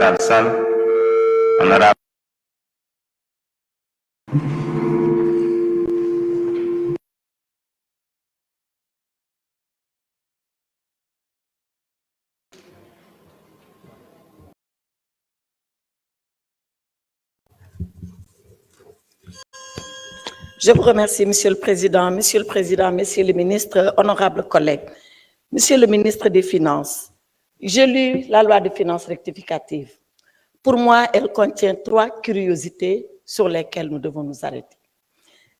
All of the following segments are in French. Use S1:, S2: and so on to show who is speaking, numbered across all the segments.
S1: Makhtar Sall, honorable.
S2: Je vous remercie, Monsieur le Président, Messieurs les ministres, honorables collègues. Monsieur le ministre des Finances, j'ai lu la loi de finances rectificative. Pour moi, elle contient 3 curiosités sur lesquelles nous devons nous arrêter.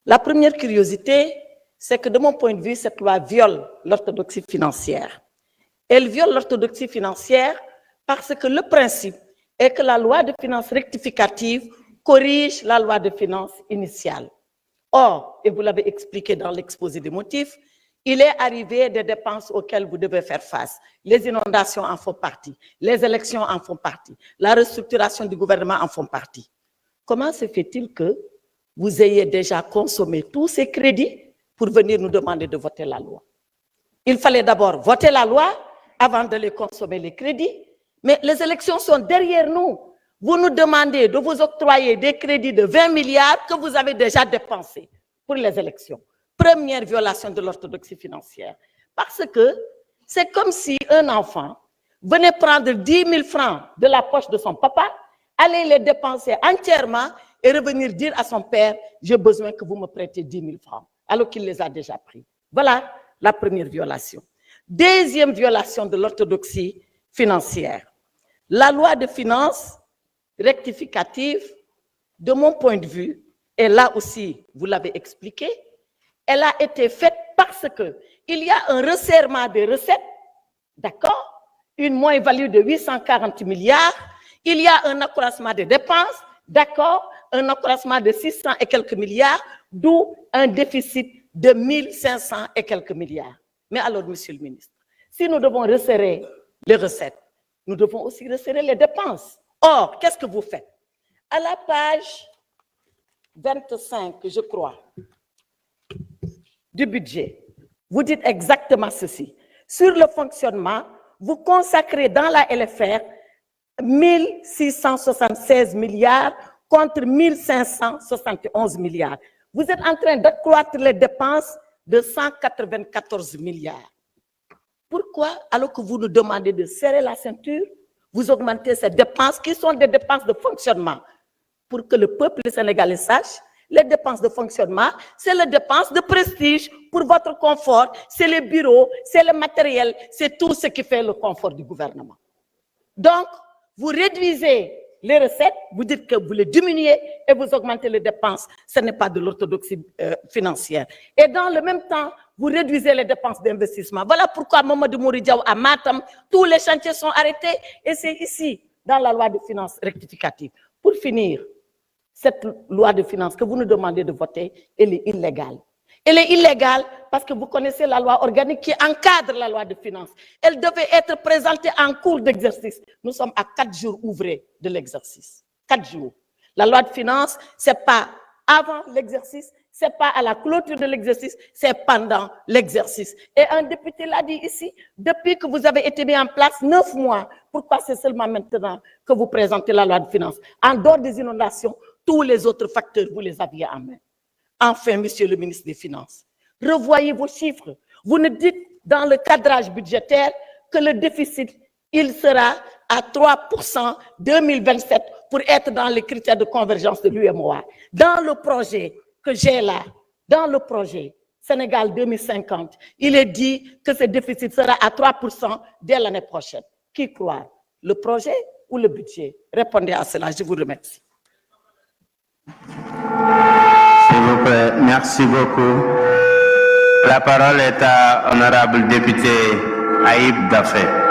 S2: La première curiosité, c'est que de mon point de vue, cette loi viole l'orthodoxie financière. Elle viole l'orthodoxie financière parce que le principe est que la loi de finances rectificative corrige la loi de finances initiale. Or, et vous l'avez expliqué dans l'exposé des motifs, il est arrivé des dépenses auxquelles vous devez faire face. Les inondations en font partie, les élections en font partie, la restructuration du gouvernement en font partie. Comment se fait-il que vous ayez déjà consommé tous ces crédits pour venir nous demander de voter la loi? Il fallait d'abord voter la loi avant de les consommer les crédits, mais les élections sont derrière nous. Vous nous demandez de vous octroyer des crédits de 20 milliards que vous avez déjà dépensés pour les élections. Première violation de l'orthodoxie financière. Parce que c'est comme si un enfant venait prendre 10 000 francs de la poche de son papa, aller les dépenser entièrement et revenir dire à son père, j'ai besoin que vous me prêtez 10 000 francs, alors qu'il les a déjà pris. Voilà la première violation. Deuxième violation de l'orthodoxie financière. La loi de finances rectificative, de mon point de vue, et là aussi, vous l'avez expliqué, elle a été faite parce qu'il y a un resserrement des recettes, d'accord, une moins-value de 840 milliards, il y a un accroissement des dépenses, d'accord, un accroissement de 600 et quelques milliards, d'où un déficit de 1500 et quelques milliards. Mais alors, monsieur le ministre, si nous devons resserrer les recettes, nous devons aussi resserrer les dépenses. Or, qu'est-ce que vous faites? À la page 25, je crois, du budget, vous dites exactement ceci. Sur le fonctionnement, vous consacrez dans la LFR 1676 milliards contre 1571 milliards. Vous êtes en train d'accroître les dépenses de 194 milliards. Pourquoi, alors que vous nous demandez de serrer la ceinture, vous augmentez ces dépenses qui sont des dépenses de fonctionnement? Pour que le peuple sénégalais sache, les dépenses de fonctionnement, c'est les dépenses de prestige pour votre confort, c'est les bureaux, c'est le matériel, c'est tout ce qui fait le confort du gouvernement. Donc, vous réduisez les recettes, vous dites que vous les diminuez et vous augmentez les dépenses. Ce n'est pas de l'orthodoxie financière. Et dans le même temps, vous réduisez les dépenses d'investissement. Voilà pourquoi Mamadou Mouridiaou à Matam, tous les chantiers sont arrêtés et c'est ici, dans la loi de finances rectificative. Pour finir, cette loi de finances que vous nous demandez de voter, elle est illégale. Elle est illégale parce que vous connaissez la loi organique qui encadre la loi de finances. Elle devait être présentée en cours d'exercice. Nous sommes à 4 jours ouvrés de l'exercice. 4 jours. La loi de finances, ce n'est pas avant l'exercice, ce n'est pas à la clôture de l'exercice, c'est pendant l'exercice. Et un député l'a dit ici, depuis que vous avez été mis en place 9 mois, pourquoi c'est seulement maintenant que vous présentez la loi de finances? En dehors des inondations, tous les autres facteurs, vous les aviez en main. Enfin, monsieur le ministre des Finances, revoyez vos chiffres. Vous nous dites dans le cadrage budgétaire que le déficit, il sera à 3% 2027 pour être dans les critères de convergence de l'UEMOA. Dans le projet que j'ai là, dans le projet Sénégal 2050, il est dit que ce déficit sera à 3% dès l'année prochaine. Qui croit? Le projet ou le budget? Répondez à cela, je vous remercie.
S1: S'il vous plaît, merci beaucoup. La parole est à honorable député Aïb Dafé.